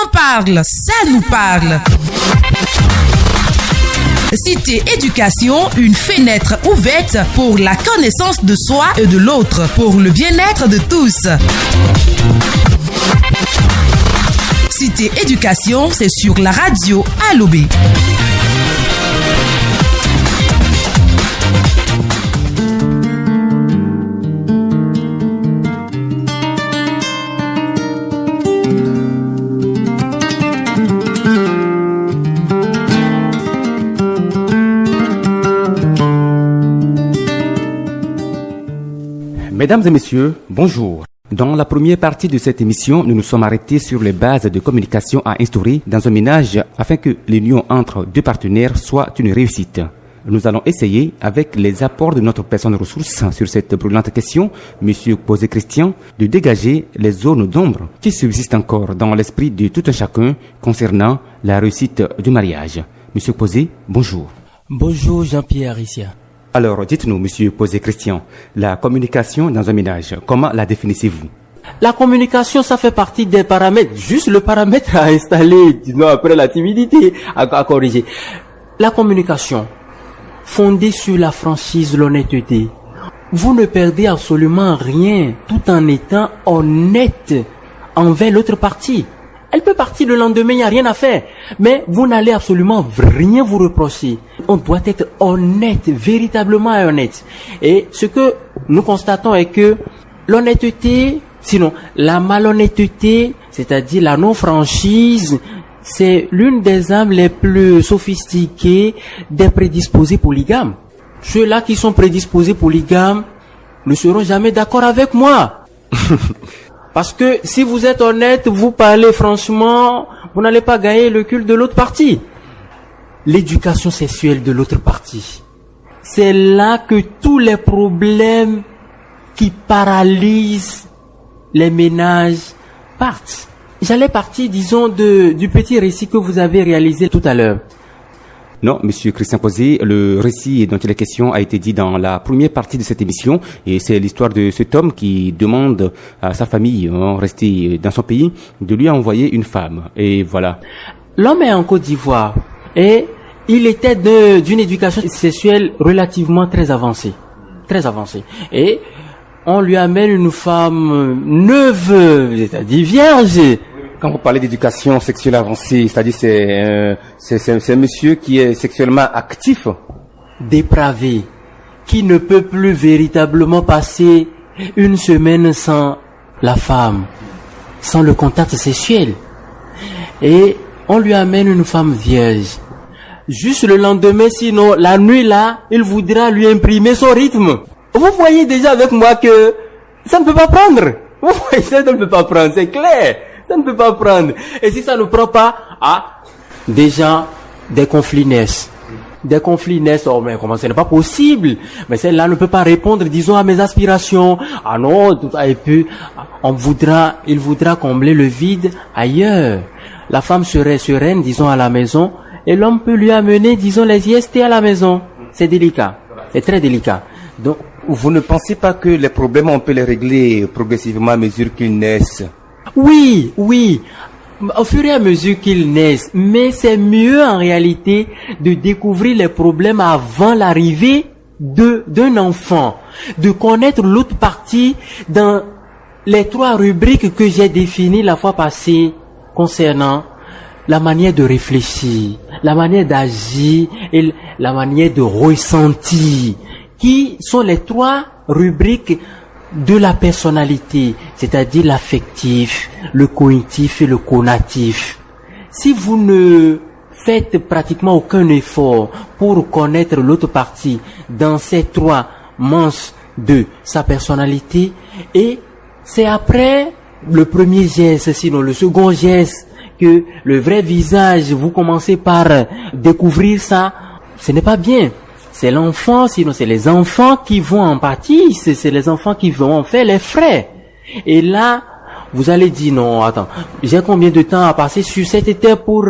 en parle, ça nous parle. Cité Éducation, une fenêtre ouverte pour la connaissance de soi et de l'autre, pour le bien-être de tous. Cité Éducation, c'est sur la radio Alobé. Mesdames et messieurs, bonjour. Dans la première partie de cette émission, nous nous sommes arrêtés sur les bases de communication à instaurer dans un ménage afin que l'union entre deux partenaires soit une réussite. Nous allons essayer, avec les apports de notre personne ressource sur cette brûlante question, Monsieur Posé Christian, de dégager les zones d'ombre qui subsistent encore dans l'esprit de tout un chacun concernant la réussite du mariage. Monsieur Posé, bonjour. Bonjour Jean-Pierre Arissia. Alors, dites-nous, Monsieur Posé Christian, la communication dans un ménage, comment la définissez-vous? La communication, ça fait partie des paramètres, juste le paramètre à installer, disons après la timidité, à corriger. La communication, fondée sur la franchise, l'honnêteté. Vous ne perdez absolument rien tout en étant honnête envers l'autre partie. Elle peut partir le lendemain, il n'y a rien à faire. Mais vous n'allez absolument rien vous reprocher. On doit être honnête, véritablement honnête. Et ce que nous constatons est que l'honnêteté, sinon la malhonnêteté, c'est-à-dire la non-franchise, c'est l'une des âmes les plus sophistiquées des prédisposés polygames. Ceux-là qui sont prédisposés polygames ne seront jamais d'accord avec moi. Parce que si vous êtes honnête, vous parlez franchement, vous n'allez pas gagner le culte de l'autre partie. L'éducation sexuelle de l'autre partie. C'est là que tous les problèmes qui paralysent les ménages partent. J'allais partir, disons, du petit récit que vous avez réalisé tout à l'heure. Non, Monsieur Christian Posé, le récit dont il est question a été dit dans la première partie de cette émission et c'est l'histoire de cet homme qui demande à sa famille, restée dans son pays, de lui envoyer une femme. Et voilà. L'homme est en Côte d'Ivoire et il était d'une éducation sexuelle relativement très avancée. Très avancée. Et on lui amène une femme neuve, c'est-à-dire vierge. Quand vous parlez d'éducation sexuelle avancée, c'est-à-dire c'est un monsieur qui est sexuellement actif, dépravé, qui ne peut plus véritablement passer une semaine sans la femme, sans le contact sexuel. Et on lui amène une femme vierge. Juste le lendemain, sinon la nuit là, il voudra lui imprimer son rythme. Vous voyez déjà avec moi que ça ne peut pas prendre. Vous voyez, ça ne peut pas prendre, c'est clair. Ça ne peut pas prendre. Et si ça ne prend pas, déjà, des conflits naissent. Des conflits naissent. Oh, mais comment ce n'est pas possible? Mais celle-là ne peut pas répondre, disons, à mes aspirations. Ah non, tout ça. Et puis, il voudra combler le vide ailleurs. La femme serait sereine, disons, à la maison. Et l'homme peut lui amener, disons, les IST à la maison. C'est délicat. C'est très délicat. Donc, vous ne pensez pas que les problèmes, on peut les régler progressivement à mesure qu'ils naissent? Oui, au fur et à mesure qu'ils naissent, mais c'est mieux en réalité de découvrir les problèmes avant l'arrivée d'un enfant, de connaître l'autre partie dans les 3 rubriques que j'ai définies la fois passée concernant la manière de réfléchir, la manière d'agir et la manière de ressentir, qui sont les 3 rubriques de la personnalité, c'est-à-dire l'affectif, le cognitif et le conatif. Si vous ne faites pratiquement aucun effort pour connaître l'autre partie dans ces 3 manches de sa personnalité, et c'est après le premier geste, sinon le second geste, que le vrai visage, vous commencez par découvrir ça, ce n'est pas bien. C'est l'enfant, sinon c'est les enfants qui vont en pâtir, c'est les enfants qui vont en faire les frais. Et là, vous allez dire, non, attends, j'ai combien de temps à passer sur cette terre pour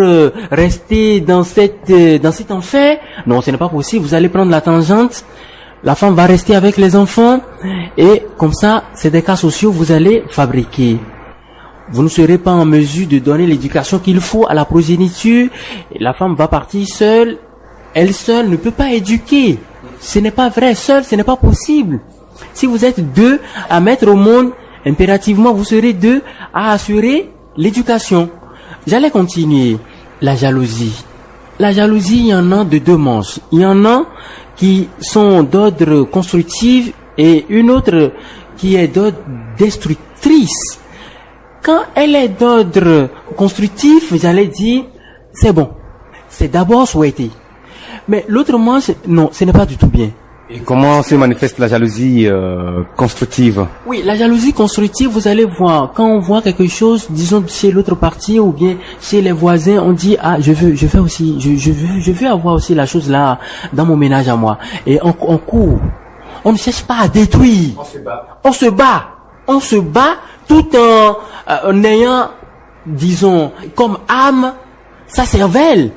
rester dans cet enfer? Non, ce n'est pas possible, vous allez prendre la tangente, la femme va rester avec les enfants, et comme ça, c'est des cas sociaux, vous allez fabriquer. vous ne serez pas en mesure de donner l'éducation qu'il faut à la progéniture. Et la femme va partir seule. Elle seule ne peut pas éduquer. Ce n'est pas vrai. Seule, ce n'est pas possible. Si vous êtes deux à mettre au monde, impérativement, vous serez deux à assurer l'éducation. J'allais continuer. La jalousie. La jalousie, il y en a de deux manches. Il y en a qui sont d'ordre constructif et une autre qui est d'ordre destructrice. Quand elle est d'ordre constructif, j'allais dire, c'est bon. C'est d'abord souhaité. Mais l'autre manche, non, ce n'est pas du tout bien. Et comment se manifeste la jalousie constructive? Oui, la jalousie constructive, vous allez voir, quand on voit quelque chose, disons chez l'autre partie ou bien chez les voisins, on dit ah je veux avoir aussi la chose là dans mon ménage à moi. Et on court, on ne cherche pas à détruire, on se bat tout en ayant, disons, comme âme sa cervelle,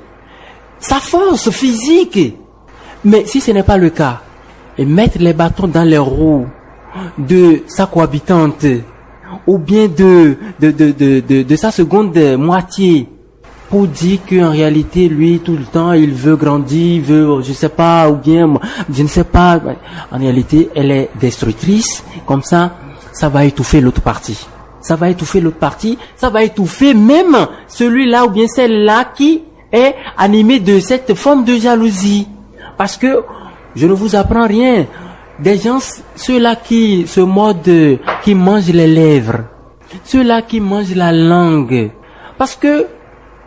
sa force physique. Mais si ce n'est pas le cas, et mettre les bâtons dans les roues de sa cohabitante ou bien de sa seconde moitié pour dire qu'en réalité lui tout le temps il veut grandir, il veut je sais pas ou bien je ne sais pas, en réalité elle est destructrice, comme ça va étouffer l'autre partie. Ça va étouffer l'autre partie, ça va étouffer même celui-là ou bien celle-là qui est animé de cette forme de jalousie. Parce que je ne vous apprends rien. Des gens, ceux-là qui se mordent, qui mangent les lèvres, ceux-là qui mangent la langue, parce que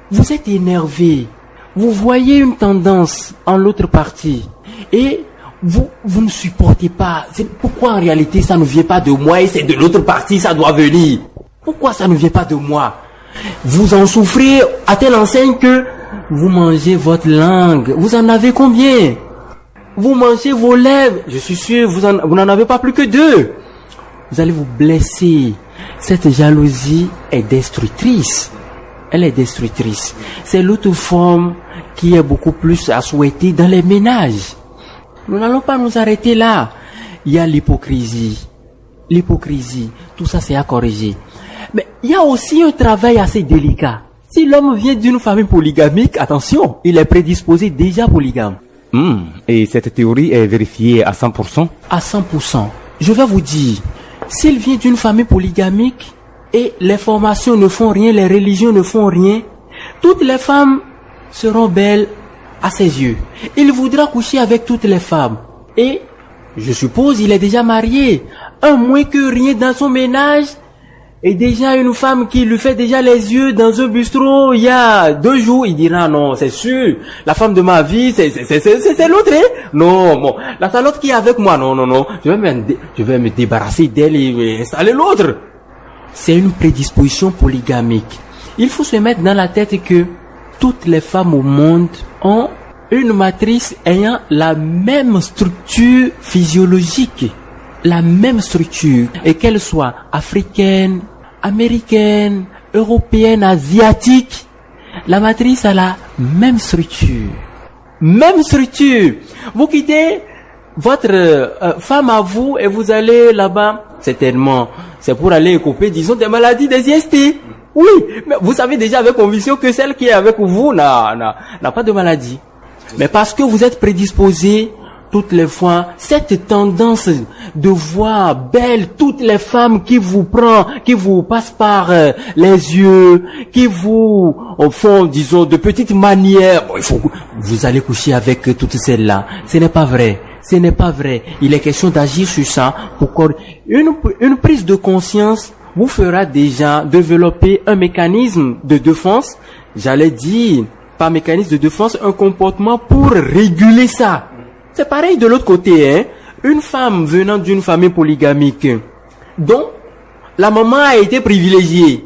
vous êtes énervé, vous voyez une tendance en l'autre partie et vous ne supportez pas. C'est pourquoi en réalité ça ne vient pas de moi et c'est de l'autre partie ça doit venir. Pourquoi ça ne vient pas de moi? Vous en souffrez à telle enseigne que vous mangez votre langue. Vous en avez combien? Vous mangez vos lèvres. Je suis sûr, vous n'en avez pas plus que 2. Vous allez vous blesser. Cette jalousie est destructrice. Elle est destructrice. C'est l'autre forme qui est beaucoup plus à souhaiter dans les ménages. Nous n'allons pas nous arrêter là. Il y a l'hypocrisie. L'hypocrisie, tout ça c'est à corriger. Mais il y a aussi un travail assez délicat. Si l'homme vient d'une famille polygamique, attention, il est prédisposé déjà polygame. Et cette théorie est vérifiée à 100%? À 100%. Je vais vous dire, s'il vient d'une famille polygamique et les formations ne font rien, les religions ne font rien, toutes les femmes seront belles à ses yeux. Il voudra coucher avec toutes les femmes. Et, je suppose, il est déjà marié. Un moins que rien dans son ménage. Et déjà une femme qui lui fait déjà les yeux dans un bistrot il y a 2 jours, il dira non, c'est sûr, la femme de ma vie, c'est l'autre, hein? Non, bon, c'est l'autre qui est avec moi, non, je vais me débarrasser d'elle et installer l'autre. C'est une prédisposition polygamique. Il faut se mettre dans la tête que toutes les femmes au monde ont une matrice ayant la même structure physiologique. La même structure, et qu'elle soit africaine, américaine, européenne, asiatique, la matrice a la même structure. Même structure. Vous quittez votre femme à vous et vous allez là-bas, certainement, c'est pour aller couper, disons, des maladies des IST. Oui, mais vous savez déjà avec conviction que celle qui est avec vous n'a pas de maladie. Mais parce que vous êtes prédisposé, toutes les fois, cette tendance de voir belles toutes les femmes qui vous prend, qui vous passe par les yeux, qui vous font, disons, de petites manières, bon, vous allez coucher avec toutes celles-là. Ce n'est pas vrai. Ce n'est pas vrai. Il est question d'agir sur ça pour une prise de conscience vous fera déjà développer un mécanisme de défense, j'allais dire, pas mécanisme de défense, un comportement pour réguler ça. C'est pareil de l'autre côté, hein. Une femme venant d'une famille polygamique, dont la maman a été privilégiée,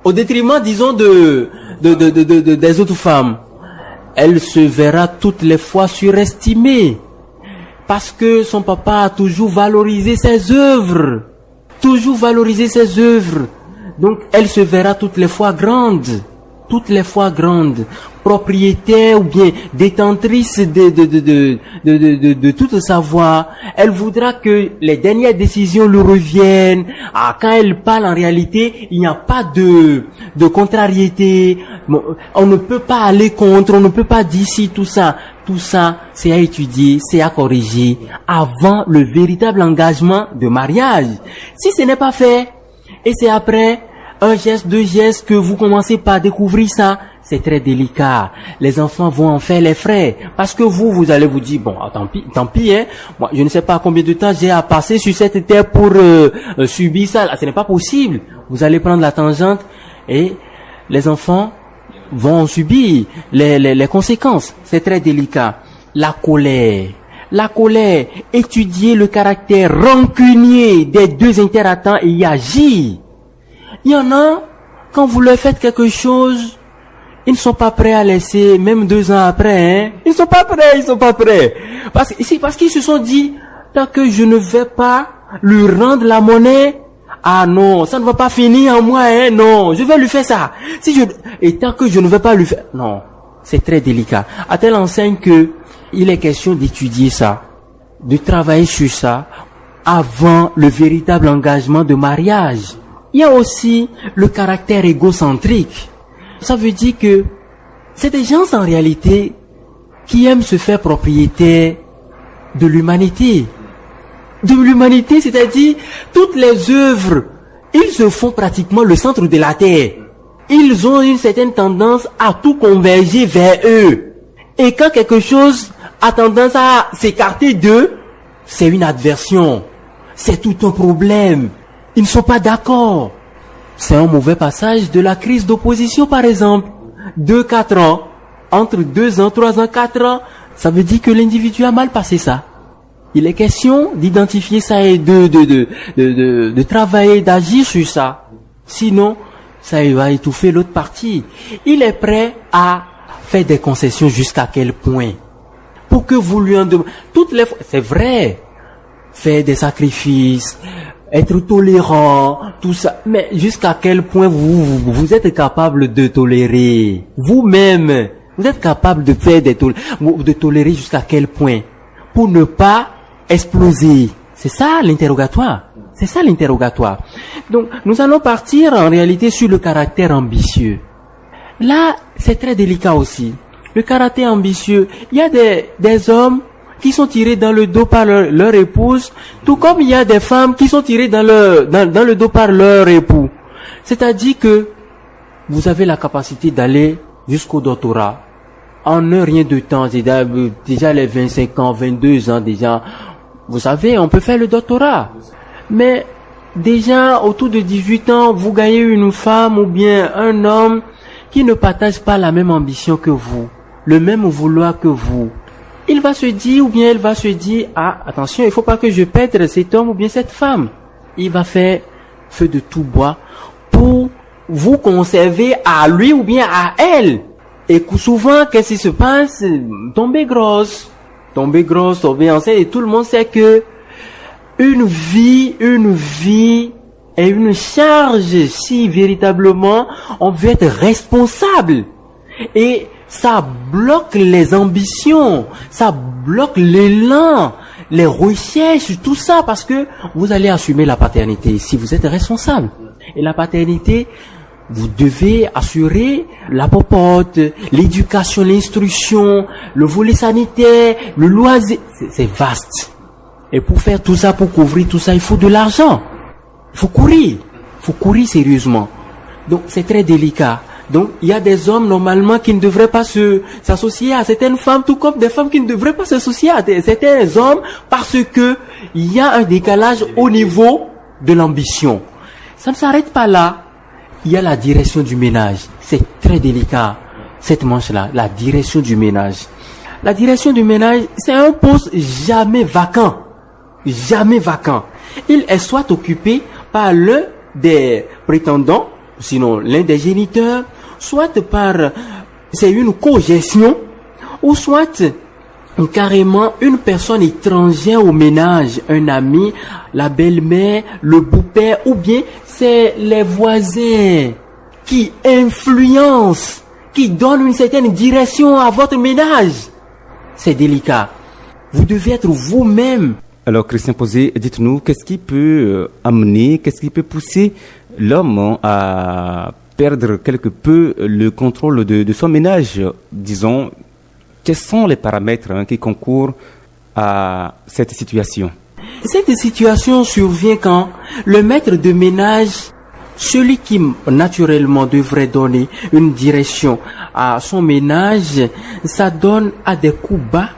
au détriment, disons, des autres femmes. Elle se verra toutes les fois surestimée, parce que son papa a toujours valorisé ses œuvres. Toujours valorisé ses œuvres. Donc, elle se verra toutes les fois grande. toutes les fois grande, propriétaire ou bien détentrice de tout savoir, elle voudra que les dernières décisions lui reviennent. Ah, quand elle parle, en réalité, il n'y a pas de contrariété. On ne peut pas aller contre, on ne peut pas dire si tout ça. Tout ça, c'est à étudier, c'est à corriger avant le véritable engagement de mariage. Si ce n'est pas fait, et c'est après un geste, deux gestes que vous commencez par découvrir ça, c'est très délicat. Les enfants vont en faire les frais. Parce que vous allez vous dire, bon, tant pis, hein. Moi, je ne sais pas combien de temps j'ai à passer sur cette terre pour subir ça. Là, ce n'est pas possible. Vous allez prendre la tangente et les enfants vont subir les conséquences. C'est très délicat. La colère, étudier le caractère rancunier des deux interattants et y agir. Il y en a, quand vous leur faites quelque chose, ils ne sont pas prêts à laisser, même 2 ans après, hein. Ils sont pas prêts. Parce qu'ils se sont dit, tant que je ne vais pas lui rendre la monnaie, ah non, ça ne va pas finir en moi, hein, non, je vais lui faire ça. Et tant que je ne vais pas lui faire, non, c'est très délicat. À telle enseigne que, il est question d'étudier ça, de travailler sur ça, avant le véritable engagement de mariage. Il y a aussi le caractère égocentrique. Ça veut dire que c'est des gens en réalité qui aiment se faire propriétaire de l'humanité. C'est-à-dire toutes les œuvres, ils se font pratiquement le centre de la terre. Ils ont une certaine tendance à tout converger vers eux. Et quand quelque chose a tendance à s'écarter d'eux, c'est une adversion. C'est tout un problème. Ils ne sont pas d'accord. C'est un mauvais passage de la crise d'opposition, par exemple. 2-4 ans. Entre 2 ans, 3 ans, 4 ans. Ça veut dire que l'individu a mal passé ça. Il est question d'identifier ça et de travailler, d'agir sur ça. Sinon, ça va étouffer l'autre partie. Il est prêt à faire des concessions jusqu'à quel point? Pour que vous lui en demandez. Toutes les fois, c'est vrai. Faire des sacrifices, être tolérant, tout ça. Mais jusqu'à quel point vous êtes capable de tolérer? Vous-même, vous êtes capable de faire de tolérer jusqu'à quel point? Pour ne pas exploser. C'est ça l'interrogatoire. Donc, nous allons partir en réalité sur le caractère ambitieux. Là, c'est très délicat aussi. Le caractère ambitieux, il y a des hommes qui sont tirés dans le dos par leur épouse, tout comme il y a des femmes qui sont tirées dans le dos par leur époux. C'est-à-dire que vous avez la capacité d'aller jusqu'au doctorat en un rien de temps, déjà les 25 ans, 22 ans déjà. Vous savez, on peut faire le doctorat. Mais déjà, autour de 18 ans, vous gagnez une femme ou bien un homme qui ne partage pas la même ambition que vous, le même vouloir que vous. Il va se dire ou bien elle va se dire, ah, attention, il faut pas que je perde cet homme ou bien cette femme. Il va faire feu de tout bois pour vous conserver à lui ou bien à elle. Et souvent, qu'est-ce qui se passe? Tomber grosse, tomber enceinte, et tout le monde sait que une vie est une charge si véritablement on veut être responsable. Et ça bloque les ambitions, ça bloque l'élan, les recherches, tout ça, parce que vous allez assumer la paternité si vous êtes responsable. Et la paternité, vous devez assurer la popote, l'éducation, l'instruction, le volet sanitaire, le loisir. C'est vaste. Et pour faire tout ça, pour couvrir tout ça, il faut de l'argent. Il faut courir sérieusement. Donc c'est très délicat. Donc il y a des hommes normalement qui ne devraient pas s'associer à certaines femmes, tout comme des femmes qui ne devraient pas s'associer à certains hommes, parce que il y a un décalage au niveau de l'ambition. Ça ne s'arrête pas là. Il y a la direction du ménage. C'est très délicat, cette manche-là, la direction du ménage. La direction du ménage, c'est un poste jamais vacant. Jamais vacant. Il est soit occupé par l'un des prétendants, sinon l'un des géniteurs, soit c'est une cogestion, ou soit carrément une personne étrangère au ménage, un ami, la belle-mère, le beau-père, ou bien c'est les voisins. qui influence, qui donne une certaine direction à votre ménage. C'est délicat. Vous devez être vous-même. Alors, Christian Posé, dites-nous, qu'est-ce qui peut amener, qu'est-ce qui peut pousser l'homme à perdre quelque peu le contrôle de son ménage? Disons, quels sont les paramètres qui concourent à cette situation? Cette situation survient quand le maître de ménage, celui qui naturellement devrait donner une direction à son ménage, s'adonne à des coups bas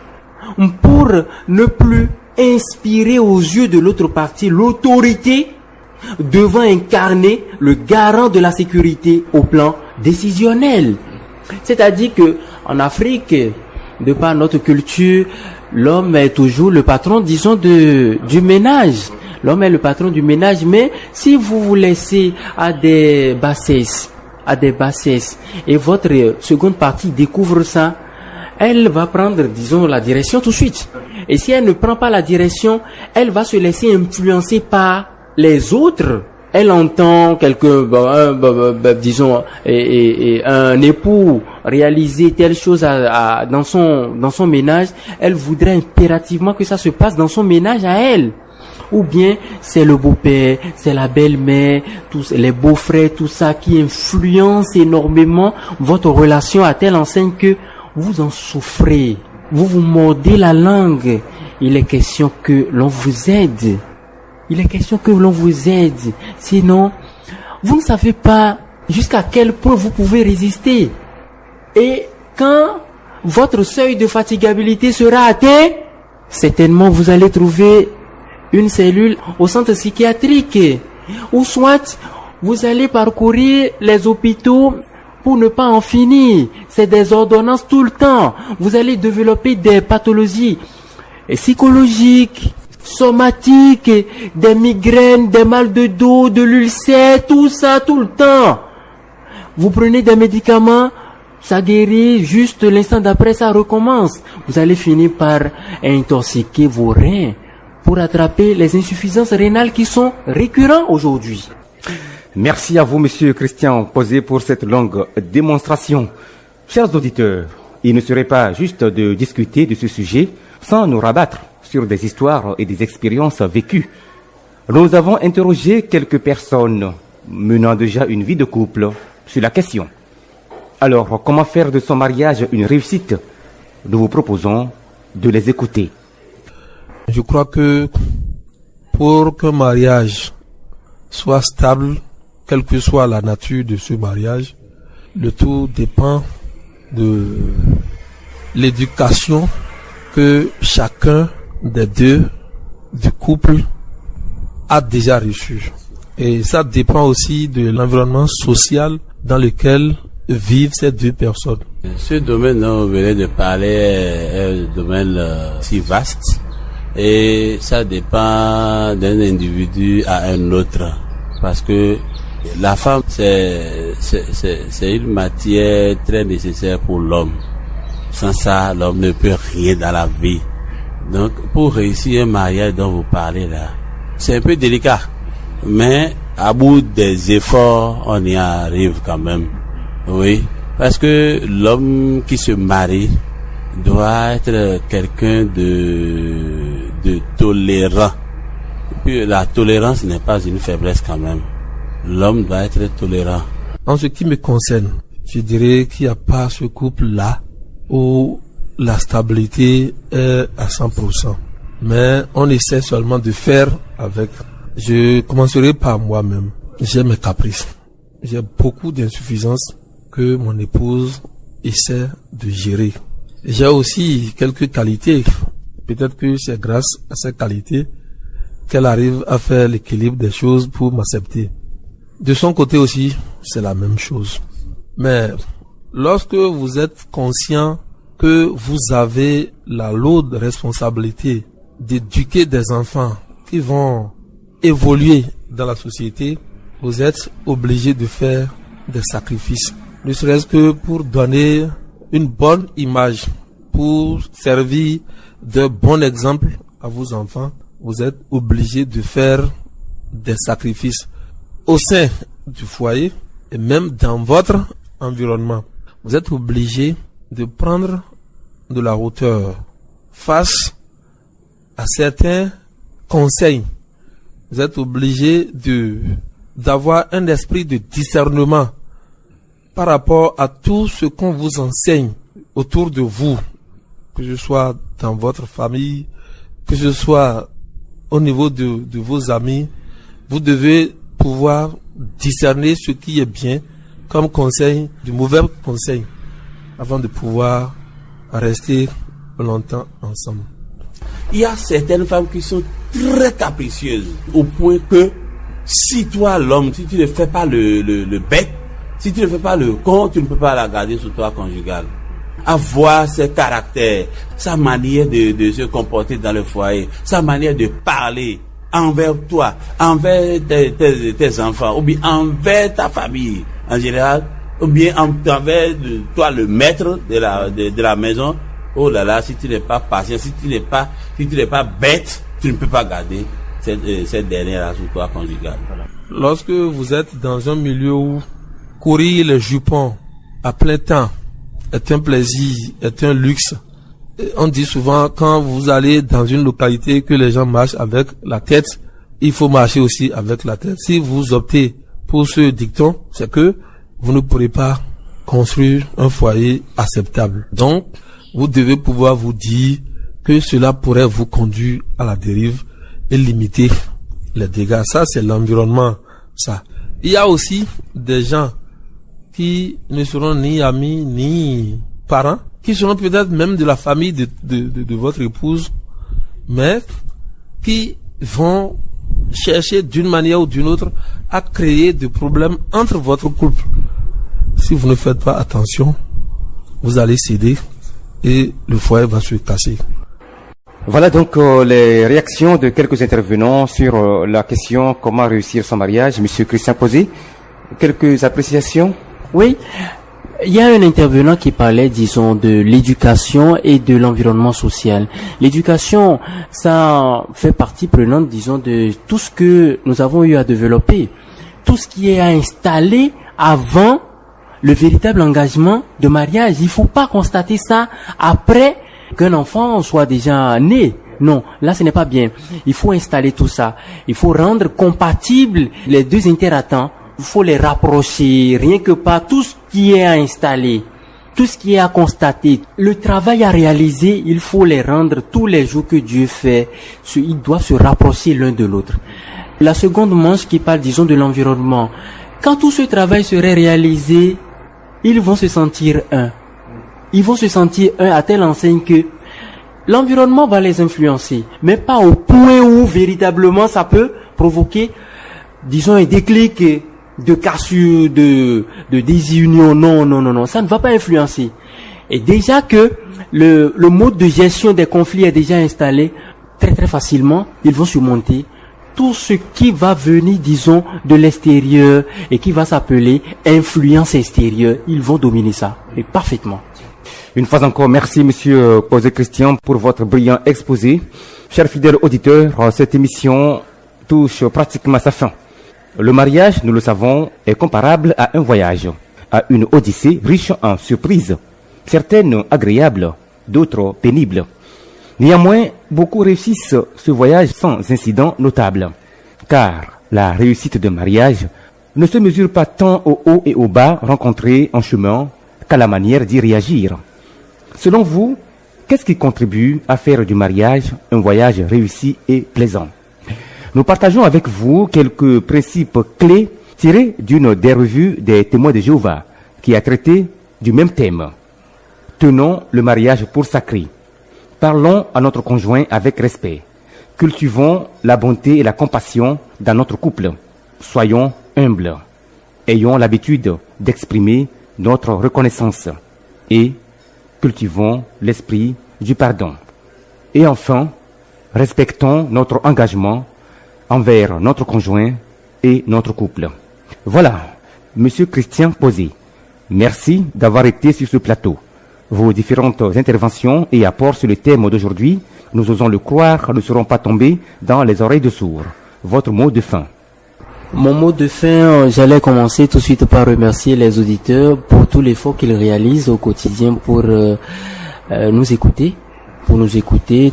pour ne plus inspirer aux yeux de l'autre partie l'autorité devant incarner le garant de la sécurité au plan décisionnel. C'est-à-dire que en Afrique, de par notre culture, l'homme est toujours le patron, disons, du ménage. L'homme est le patron du ménage, mais si vous vous laissez à des bassesses, et votre seconde partie découvre ça, elle va prendre, disons, la direction tout de suite. Et si elle ne prend pas la direction, elle va se laisser influencer par les autres. Elle entend disons, un époux réaliser telle chose dans son ménage, elle voudrait impérativement que ça se passe dans son ménage à elle. Ou bien c'est le beau-père, c'est la belle-mère, tous les beaux-frères, tout ça qui influence énormément votre relation à telle enseigne que vous en souffrez. Vous vous mordez la langue. Il est question que l'on vous aide. Sinon, vous ne savez pas jusqu'à quel point vous pouvez résister. Et quand votre seuil de fatigabilité sera atteint, certainement vous allez trouver une cellule au centre psychiatrique. Ou soit, vous allez parcourir les hôpitaux pour ne pas en finir. C'est des ordonnances tout le temps. Vous allez développer des pathologies psychologiques, somatiques, des migraines, des mal de dos, de l'ulcère, tout ça tout le temps. Vous prenez des médicaments, ça guérit, juste l'instant d'après ça recommence. Vous allez finir par intoxiquer vos reins pour attraper les insuffisances rénales qui sont récurrentes aujourd'hui. Merci à vous, Monsieur Christian Posé, pour cette longue démonstration. Chers auditeurs, il ne serait pas juste de discuter de ce sujet sans nous rabattre sur des histoires et des expériences vécues. Nous avons interrogé quelques personnes menant déjà une vie de couple sur la question. Alors, comment faire de son mariage une réussite? Nous vous proposons de les écouter. Je crois que pour qu'un mariage soit stable, quelle que soit la nature de ce mariage, le tout dépend de l'éducation que chacun des deux du couple a déjà reçu. Et ça dépend aussi de l'environnement social dans lequel vivent ces deux personnes. Ce domaine dont vous venez de parler est un domaine si vaste et ça dépend d'un individu à un autre, parce que la femme c'est une matière très nécessaire pour l'homme. Sans ça, l'homme ne peut rien dans la vie. Donc, pour réussir un mariage dont vous parlez là, c'est un peu délicat. Mais, à bout des efforts, on y arrive quand même. Oui. Parce que l'homme qui se marie doit être quelqu'un de tolérant. Et puis, la tolérance n'est pas une faiblesse quand même. L'homme doit être tolérant. En ce qui me concerne, je dirais qu'il n'y a pas ce couple-là où la stabilité est à 100%. Mais on essaie seulement de faire avec. Je commencerai par moi-même. J'ai mes caprices. J'ai beaucoup d'insuffisances que mon épouse essaie de gérer. J'ai aussi quelques qualités. Peut-être que c'est grâce à ces qualités qu'elle arrive à faire l'équilibre des choses pour m'accepter. De son côté aussi, c'est la même chose. Mais lorsque vous êtes conscient que vous avez la lourde responsabilité d'éduquer des enfants qui vont évoluer dans la société, vous êtes obligé de faire des sacrifices. Ne serait-ce que pour donner une bonne image, pour servir de bon exemple à vos enfants, vous êtes obligé de faire des sacrifices au sein du foyer et même dans votre environnement, vous êtes obligé de prendre de la hauteur face à certains conseils. Vous êtes obligé d'avoir un esprit de discernement par rapport à tout ce qu'on vous enseigne autour de vous, que ce soit dans votre famille, que ce soit au niveau de vos amis. Vous devez pouvoir discerner ce qui est bien comme conseil du mauvais conseil avant de pouvoir rester longtemps ensemble. Il y a certaines femmes qui sont très capricieuses au point que si toi l'homme, si tu ne fais pas le bête, si tu ne fais pas le con, tu ne peux pas la garder sous toi conjugal. Avoir ses caractères, sa manière de se comporter dans le foyer, sa manière de parler envers toi, envers tes enfants, ou bien envers ta famille en général, ou bien envers toi le maître de la maison. Oh là là, si tu n'es pas patient, si tu n'es pas bête, tu ne peux pas garder cette dernière sous toi conjugal. Lorsque vous êtes dans un milieu où courir les jupons à plein temps est un plaisir, est un luxe. On dit souvent, quand vous allez dans une localité que les gens marchent avec la tête, il faut marcher aussi avec la tête. Si vous optez pour ce dicton, c'est que vous ne pourrez pas construire un foyer acceptable. Donc, vous devez pouvoir vous dire que cela pourrait vous conduire à la dérive et limiter les dégâts. Ça, c'est l'environnement, ça. Il y a aussi des gens qui ne seront ni amis, ni parents, qui seront peut-être même de la famille de votre épouse, mais qui vont chercher d'une manière ou d'une autre à créer des problèmes entre votre couple. Si vous ne faites pas attention, vous allez céder et le foyer va se casser. Voilà donc les réactions de quelques intervenants sur la question comment réussir son mariage. Monsieur Christian Posé, quelques appréciations? Oui, il y a un intervenant qui parlait, disons, de l'éducation et de l'environnement social. L'éducation, ça fait partie prenante, disons, de tout ce que nous avons eu à développer. Tout ce qui est à installer avant le véritable engagement de mariage. Il faut pas constater ça après qu'un enfant soit déjà né. Non, là ce n'est pas bien. Il faut installer tout ça. Il faut rendre compatibles les deux interattants. Il faut les rapprocher, rien que par tout ce qui est à installer, tout ce qui est à constater. Le travail à réaliser, il faut les rendre tous les jours que Dieu fait. Ils doivent se rapprocher l'un de l'autre. La seconde manche qui parle, disons, de l'environnement. Quand tout ce travail serait réalisé, ils vont se sentir un. Ils vont se sentir un à telle enseigne que l'environnement va les influencer, mais pas au point où véritablement ça peut provoquer, disons, un déclic de cassure, de désunion. Non, ça ne va pas influencer. Et déjà que le mode de gestion des conflits est déjà installé, très facilement, ils vont surmonter tout ce qui va venir, disons, de l'extérieur et qui va s'appeler influence extérieure. Ils vont dominer ça, et parfaitement. Une fois encore, merci Monsieur Posé Christian pour votre brillant exposé. Chers fidèles auditeurs, cette émission touche pratiquement à sa fin. Le mariage, nous le savons, est comparable à un voyage, à une odyssée riche en surprises, certaines agréables, d'autres pénibles. Néanmoins, beaucoup réussissent ce voyage sans incident notable, car la réussite d'un mariage ne se mesure pas tant au haut et au bas rencontrés en chemin qu'à la manière d'y réagir. Selon vous, qu'est-ce qui contribue à faire du mariage un voyage réussi et plaisant? Nous partageons avec vous quelques principes clés tirés d'une des revues des Témoins de Jéhovah qui a traité du même thème. Tenons le mariage pour sacré. Parlons à notre conjoint avec respect. Cultivons la bonté et la compassion dans notre couple. Soyons humbles. Ayons l'habitude d'exprimer notre reconnaissance. Et cultivons l'esprit du pardon. Et enfin, respectons notre engagement envers notre conjoint et notre couple. Voilà, Monsieur Christian Posé, merci d'avoir été sur ce plateau. Vos différentes interventions et apports sur le thème d'aujourd'hui, nous osons le croire, ne seront pas tombés dans les oreilles de sourds. Votre mot de fin. Mon mot de fin, j'allais commencer tout de suite par remercier les auditeurs pour tout l'effort qu'ils réalisent au quotidien pour nous écouter,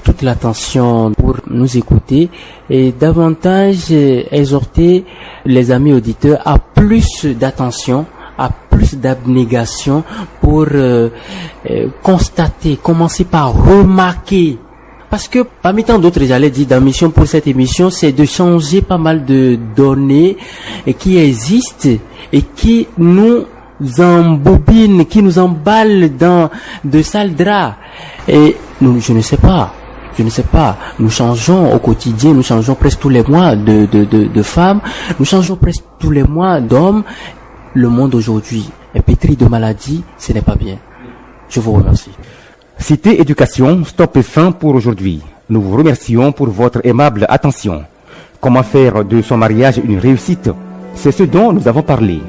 toute l'attention pour nous écouter et davantage exhorter les amis auditeurs à plus d'attention, à plus d'abnégation pour constater, commencer par remarquer. Parce que parmi tant d'autres, j'allais dire, la mission pour cette émission, c'est de changer pas mal de données qui existent et qui nous embobinent, qui nous emballent dans de sales draps. Et nous, je ne sais pas, nous changeons au quotidien, nous changeons presque tous les mois de femmes, nous changeons presque tous les mois d'hommes. Le monde aujourd'hui est pétri de maladies, ce n'est pas bien. Je vous remercie. Cité Éducation, stop et fin pour aujourd'hui. Nous vous remercions pour votre aimable attention. Comment faire de son mariage une réussite? C'est ce dont nous avons parlé.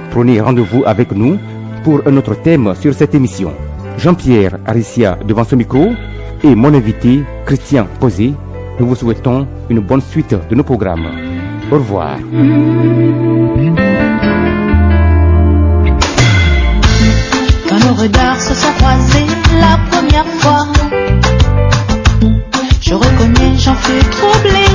Prenez rendez-vous avec nous pour un autre thème sur cette émission. Jean-Pierre Aricia devant ce micro et mon invité Christian Posé. Nous vous souhaitons une bonne suite de nos programmes. Au revoir. Quand nos regards se sont croisés la première fois, je reconnais, j'en fus troublée,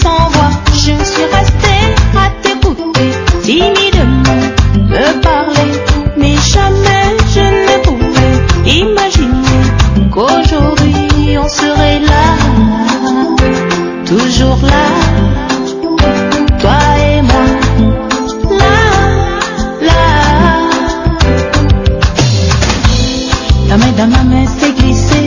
sans voix, je suis restée à t'écouter, timidement me parler, mais jamais je ne pouvais imaginer qu'aujourd'hui on serait là, toujours là, toi et moi, là. Ta main dans ma main s'est glissée.